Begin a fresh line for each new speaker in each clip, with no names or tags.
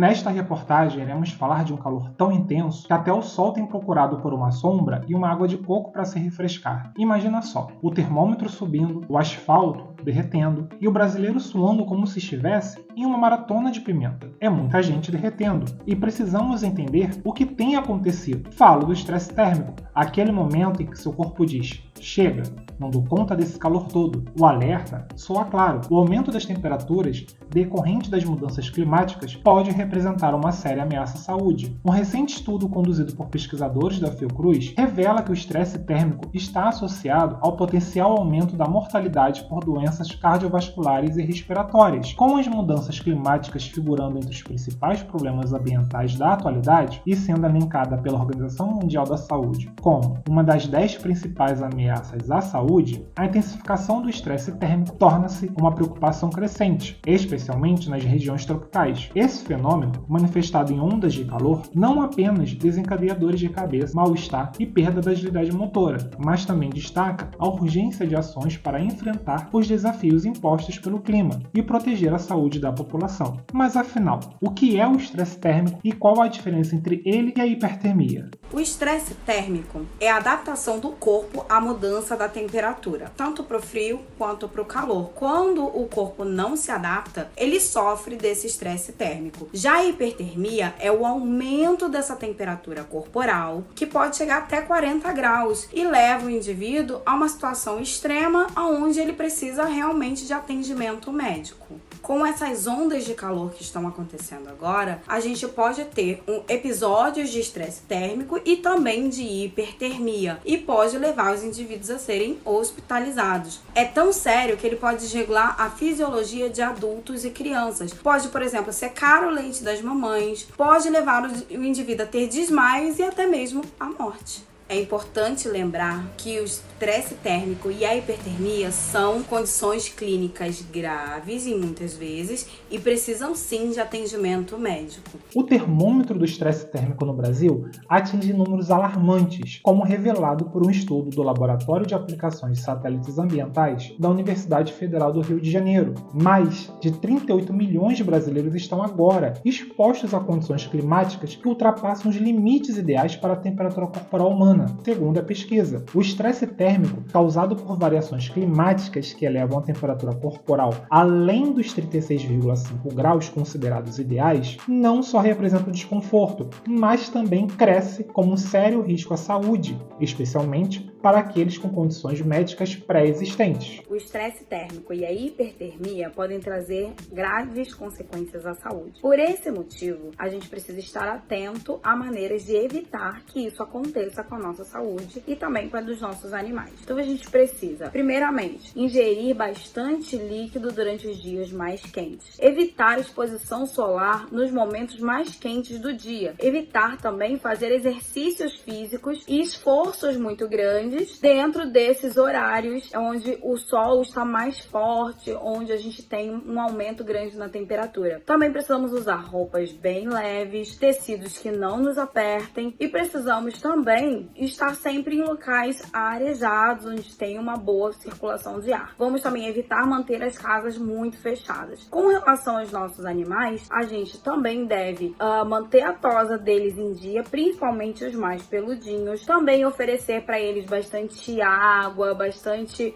Nesta reportagem, iremos falar de um calor tão intenso que até o sol tem procurado por uma sombra e uma água de coco para se refrescar. Imagina só, o termômetro subindo, o asfalto derretendo e o brasileiro suando como se estivesse em uma maratona de pimenta. É muita gente derretendo e precisamos entender o que tem acontecido. Falo do estresse térmico, aquele momento em que seu corpo diz: chega, não dou conta desse calor todo. O alerta soa claro. O aumento das temperaturas decorrente das mudanças climáticas pode representar uma séria ameaça à saúde. Um recente estudo conduzido por pesquisadores da Fiocruz revela que o estresse térmico está associado ao potencial aumento da mortalidade por doenças cardiovasculares e respiratórias. Com as mudanças climáticas figurando entre os principais problemas ambientais da atualidade e sendo elencada pela Organização Mundial da Saúde como uma das 10 principais ameaças à saúde, a intensificação do estresse térmico torna-se uma preocupação crescente, especialmente nas regiões tropicais. Esse fenômeno, manifestado em ondas de calor, não apenas desencadeia dores de cabeça, mal-estar e perda da agilidade motora, mas também destaca a urgência de ações para enfrentar os desafios impostos pelo clima e proteger a saúde da população. Mas afinal, o que é o estresse térmico e qual a diferença entre ele e a hipertermia?
O estresse térmico é a adaptação do corpo à mudança da temperatura, tanto para o frio quanto para o calor. Quando o corpo não se adapta, ele sofre desse estresse térmico. Já a hipertermia é o aumento dessa temperatura corporal, que pode chegar até 40 graus, e leva o indivíduo a uma situação extrema onde ele precisa realmente de atendimento médico. Com essas ondas de calor que estão acontecendo agora, a gente pode ter episódios de estresse térmico e também de hipertermia, e pode levar os indivíduos a serem hospitalizados. É tão sério que ele pode desregular a fisiologia de adultos e crianças. Pode, por exemplo, secar o leite das mamães, pode levar o indivíduo a ter desmaios e até mesmo a morte. É importante lembrar que o estresse térmico e a hipertermia são condições clínicas graves e muitas vezes e precisam sim de atendimento médico.
O termômetro do estresse térmico no Brasil atinge números alarmantes, como revelado por um estudo do Laboratório de Aplicações de Satélites Ambientais da Universidade Federal do Rio de Janeiro. Mais de 38 milhões de brasileiros estão agora expostos a condições climáticas que ultrapassam os limites ideais para a temperatura corporal humana. Segundo a pesquisa, o estresse térmico, causado por variações climáticas que elevam a temperatura corporal além dos 36,5 graus considerados ideais, não só representa desconforto, mas também cresce como um sério risco à saúde, especialmente para aqueles com condições médicas pré-existentes.
O estresse térmico e a hipertermia podem trazer graves consequências à saúde. Por esse motivo, a gente precisa estar atento a maneiras de evitar que isso aconteça com a nossa saúde e também com a dos nossos animais. Então a gente precisa, primeiramente, ingerir bastante líquido durante os dias mais quentes. Evitar exposição solar nos momentos mais quentes do dia. Evitar também fazer exercícios físicos e esforços muito grandes dentro desses horários onde o sol está mais forte, onde a gente tem um aumento grande na temperatura. Também precisamos usar roupas bem leves, tecidos que não nos apertem e precisamos também estar sempre em locais arejados, onde tem uma boa circulação de ar. Vamos também evitar manter as casas muito fechadas. Com relação aos nossos animais, a gente também deve manter a tosa deles em dia, principalmente os mais peludinhos. Também oferecer para eles bastante água, bastante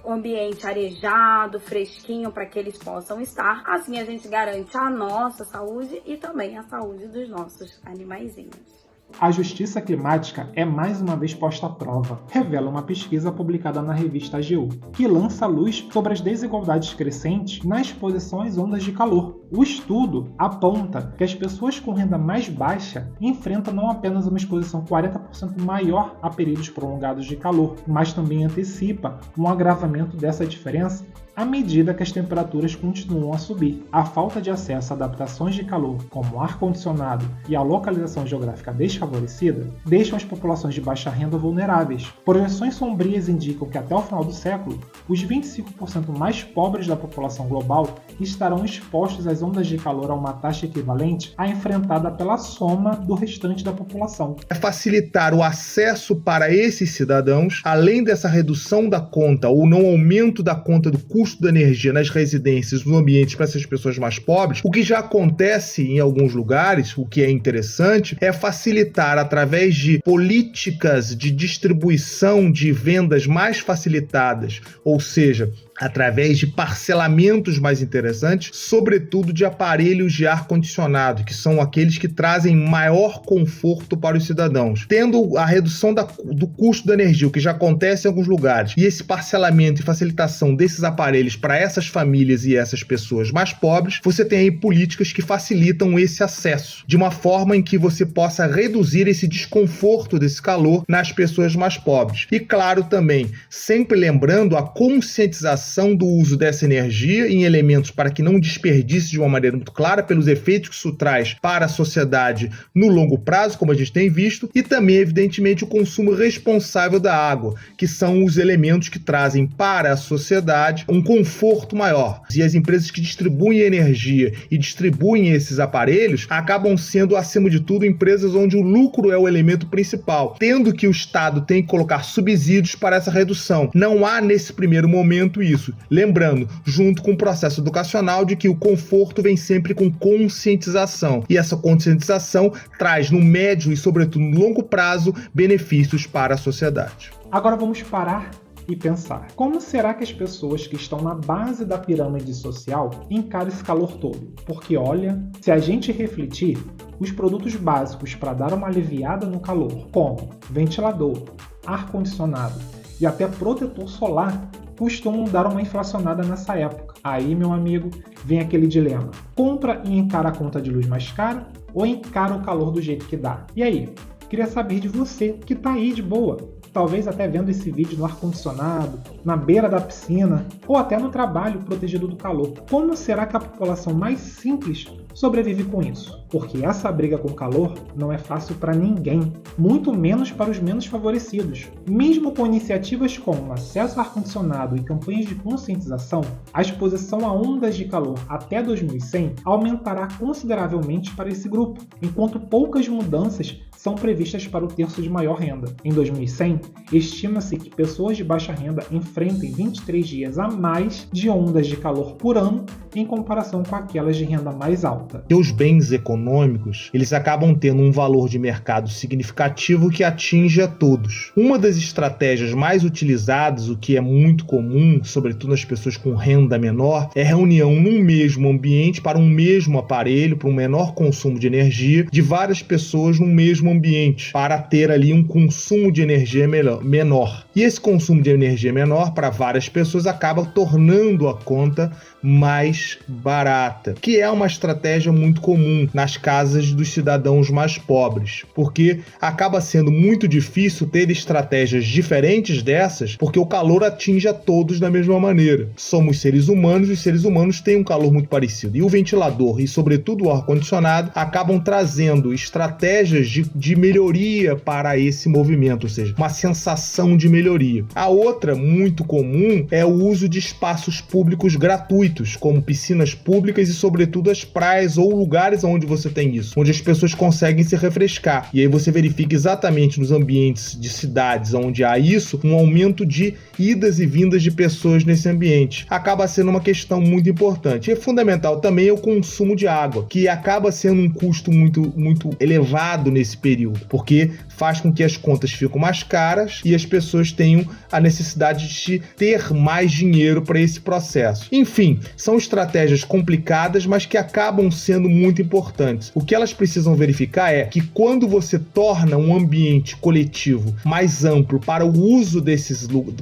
ambiente arejado, fresquinho, para que eles possam estar. Assim a gente garante a nossa saúde e também a saúde dos nossos animaizinhos.
A justiça climática é mais uma vez posta à prova, revela uma pesquisa publicada na revista AGU, que lança luz sobre as desigualdades crescentes na exposição às ondas de calor. O estudo aponta que as pessoas com renda mais baixa enfrentam não apenas uma exposição 40% maior a períodos prolongados de calor, mas também antecipa um agravamento dessa diferença à medida que as temperaturas continuam a subir. A falta de acesso a adaptações de calor, como ar-condicionado e a localização geográfica desfavorecida, deixam as populações de baixa renda vulneráveis. Projeções sombrias indicam que até o final do século, os 25% mais pobres da população global estarão expostos às ondas de calor a uma taxa equivalente à enfrentada pela soma do restante da população.
É facilitar o acesso para esses cidadãos, além dessa redução da conta ou não aumento da conta do custo custo da energia nas residências, nos ambientes para essas pessoas mais pobres, o que já acontece em alguns lugares, o que é interessante, é facilitar através de políticas de distribuição de vendas mais facilitadas, ou seja, através de parcelamentos mais interessantes, sobretudo de aparelhos de ar-condicionado, que são aqueles que trazem maior conforto para os cidadãos. Tendo a redução do custo da energia, o que já acontece em alguns lugares, e esse parcelamento e facilitação desses aparelhos para essas famílias e essas pessoas mais pobres, você tem aí políticas que facilitam esse acesso, de uma forma em que você possa reduzir esse desconforto desse calor nas pessoas mais pobres. E claro também, sempre lembrando a conscientização do uso dessa energia em elementos para que não desperdice de uma maneira muito clara pelos efeitos que isso traz para a sociedade no longo prazo, como a gente tem visto, e também, evidentemente, o consumo responsável da água, que são os elementos que trazem para a sociedade um conforto maior. E as empresas que distribuem energia e distribuem esses aparelhos acabam sendo, acima de tudo, empresas onde o lucro é o elemento principal, tendo que o Estado tem que colocar subsídios para essa redução. Não há, nesse primeiro momento, isso. Lembrando, junto com o processo educacional, de que o conforto vem sempre com conscientização. E essa conscientização traz, no médio e, sobretudo, no longo prazo, benefícios para a sociedade.
Agora vamos parar e pensar. Como será que as pessoas que estão na base da pirâmide social encaram esse calor todo? Porque, olha, se a gente refletir, os produtos básicos para dar uma aliviada no calor, como ventilador, ar-condicionado e até protetor solar, costumam dar uma inflacionada nessa época. Aí, meu amigo, vem aquele dilema. Compra e encara a conta de luz mais cara ou encara o calor do jeito que dá? E aí? Queria saber de você, que tá aí de boa. Talvez até vendo esse vídeo no ar-condicionado, na beira da piscina ou até no trabalho protegido do calor. Como será que a população mais simples sobrevive com isso? Porque essa briga com o calor não é fácil para ninguém, muito menos para os menos favorecidos. Mesmo com iniciativas como acesso ao ar-condicionado e campanhas de conscientização, a exposição a ondas de calor até 2100 aumentará consideravelmente para esse grupo, enquanto poucas mudanças são previstas para o terço de maior renda. Em 2100, estima-se que pessoas de baixa renda enfrentem 23 dias a mais de ondas de calor por ano em comparação com aquelas de renda mais alta.
E os bens econômicos, eles acabam tendo um valor de mercado significativo que atinge a todos. Uma das estratégias mais utilizadas, o que é muito comum, sobretudo nas pessoas com renda menor, é reunião num mesmo ambiente para um mesmo aparelho, para um menor consumo de energia, de várias pessoas num mesmo ambiente, para ter ali um consumo de energia menor. E esse consumo de energia menor, para várias pessoas, acaba tornando a conta mais barata, que é uma estratégia muito comum nas casas dos cidadãos mais pobres, porque acaba sendo muito difícil ter estratégias diferentes dessas, porque o calor atinge a todos da mesma maneira. Somos seres humanos e os seres humanos têm um calor muito parecido. E o ventilador e, sobretudo, o ar-condicionado acabam trazendo estratégias de melhoria para esse movimento, ou seja, uma sensação de melhoria. A outra, muito comum, é o uso de espaços públicos gratuitos, como piscinas públicas e, sobretudo, as praias ou lugares onde você tem isso, onde as pessoas conseguem se refrescar. E aí você verifica exatamente nos ambientes de cidades onde há isso, um aumento de idas e vindas de pessoas nesse ambiente. Acaba sendo uma questão muito importante. E é fundamental também o consumo de água, que acaba sendo um custo muito, muito elevado nesse período, porque faz com que as contas fiquem mais caras e as pessoas tenham a necessidade de ter mais dinheiro para esse processo. Enfim, são estratégias complicadas, mas que acabam sendo muito importantes. O que elas precisam verificar é que quando você torna um ambiente coletivo mais amplo para o uso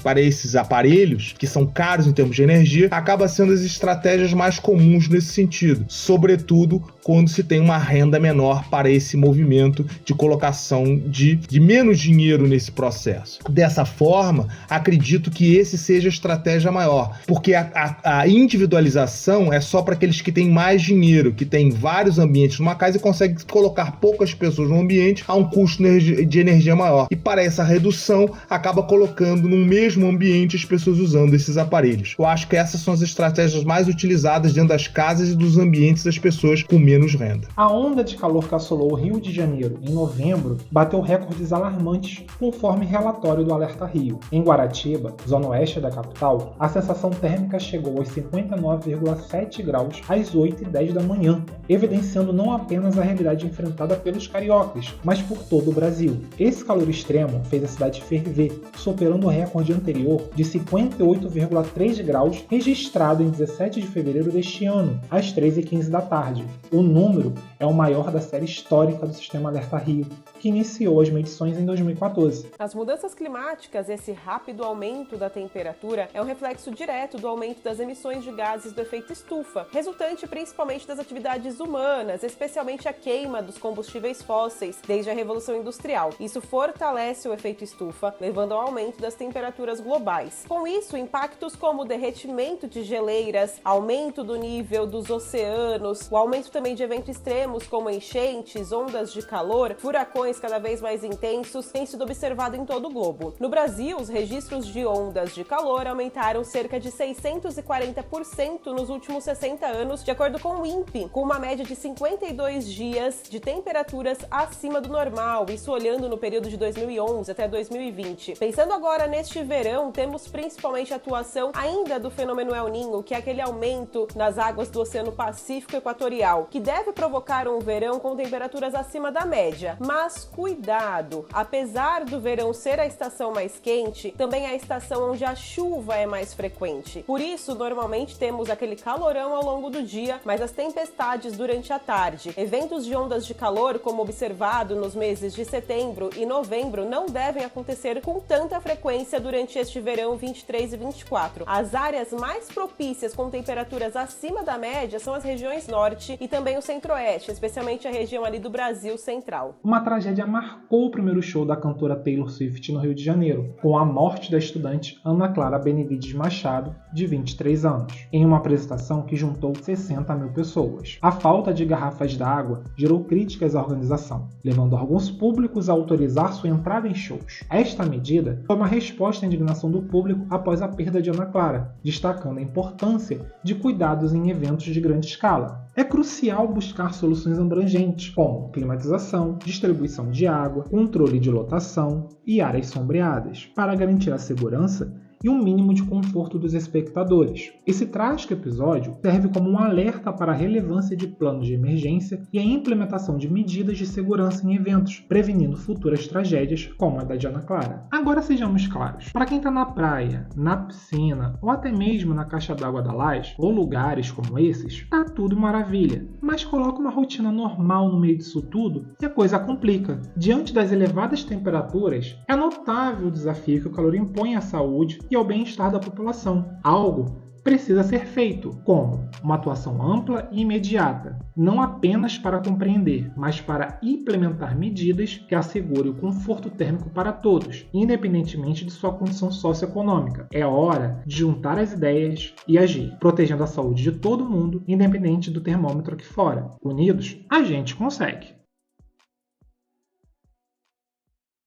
para esses aparelhos, que são caros em termos de energia, acaba sendo as estratégias mais comuns nesse sentido, sobretudo quando se tem uma renda menor para esse movimento de colocação de menos dinheiro nesse processo. Dessa forma, acredito que esse seja a estratégia maior, porque a individualização é só para aqueles que têm mais dinheiro, que têm vários ambientes numa casa e conseguem colocar poucas pessoas no ambiente a um custo de energia maior. E para essa redução, acaba colocando no mesmo ambiente as pessoas usando esses aparelhos. Eu acho que essas são as estratégias mais utilizadas dentro das casas e dos ambientes das pessoas com menos menos renda.
A onda de calor que assolou o Rio de Janeiro em novembro bateu recordes alarmantes, conforme relatório do Alerta Rio. Em Guaratiba, zona oeste da capital, a sensação térmica chegou aos 59,7 graus às 8h10 da manhã, evidenciando não apenas a realidade enfrentada pelos cariocas, mas por todo o Brasil. Esse calor extremo fez a cidade ferver, superando o recorde anterior de 58,3 graus registrado em 17 de fevereiro deste ano, às 3h15 da tarde. O número é o maior da série histórica do Sistema Alerta Rio, que iniciou as medições em 2014.
As mudanças climáticas, esse rápido aumento da temperatura, é um reflexo direto do aumento das emissões de gases do efeito estufa, resultante principalmente das atividades humanas, especialmente a queima dos combustíveis fósseis desde a Revolução Industrial. Isso fortalece o efeito estufa, levando ao aumento das temperaturas globais. Com isso, impactos como o derretimento de geleiras, aumento do nível dos oceanos, o aumento também de eventos extremos como enchentes, ondas de calor, furacões cada vez mais intensos, têm sido observado em todo o globo. No Brasil, os registros de ondas de calor aumentaram cerca de 640% nos últimos 60 anos, de acordo com o INPE, com uma média de 52 dias de temperaturas acima do normal, isso olhando no período de 2011 até 2020. Pensando agora neste verão, temos principalmente a atuação ainda do fenômeno El Niño, que é aquele aumento nas águas do Oceano Pacífico Equatorial, que deve provocar um verão com temperaturas acima da média. Mas cuidado! Apesar do verão ser a estação mais quente, também é a estação onde a chuva é mais frequente. Por isso, normalmente temos aquele calorão ao longo do dia, mas as tempestades durante a tarde. Eventos de ondas de calor, como observado nos meses de setembro e novembro, não devem acontecer com tanta frequência durante este verão 23 e 24. As áreas mais propícias com temperaturas acima da média são as regiões norte e também o centro-oeste, especialmente a região ali do Brasil central.
Uma tragédia marcou o primeiro show da cantora Taylor Swift no Rio de Janeiro, com a morte da estudante Ana Clara Benevides Machado, de 23 anos, em uma apresentação que juntou 60 mil pessoas. A falta de garrafas d'água gerou críticas à organização, levando alguns públicos a autorizar sua entrada em shows. Esta medida foi uma resposta à indignação do público após a perda de Ana Clara, destacando a importância de cuidados em eventos de grande escala. É crucial buscar soluções abrangentes, como climatização, distribuição de água, controle de lotação e áreas sombreadas, para garantir a segurança e um mínimo de conforto dos espectadores. Esse trágico episódio serve como um alerta para a relevância de planos de emergência e a implementação de medidas de segurança em eventos, prevenindo futuras tragédias como a da de Ana Clara. Agora sejamos claros, para quem está na praia, na piscina ou até mesmo na caixa d'água da laje, ou lugares como esses, tá tudo maravilha, mas coloca uma rotina normal no meio disso tudo e a coisa complica. Diante das elevadas temperaturas, é notável o desafio que o calor impõe à saúde e ao bem-estar da população. Algo precisa ser feito, como uma atuação ampla e imediata, não apenas para compreender, mas para implementar medidas que assegurem o conforto térmico para todos, independentemente de sua condição socioeconômica. É hora de juntar as ideias e agir, protegendo a saúde de todo mundo, independente do termômetro aqui fora. Unidos, a gente consegue!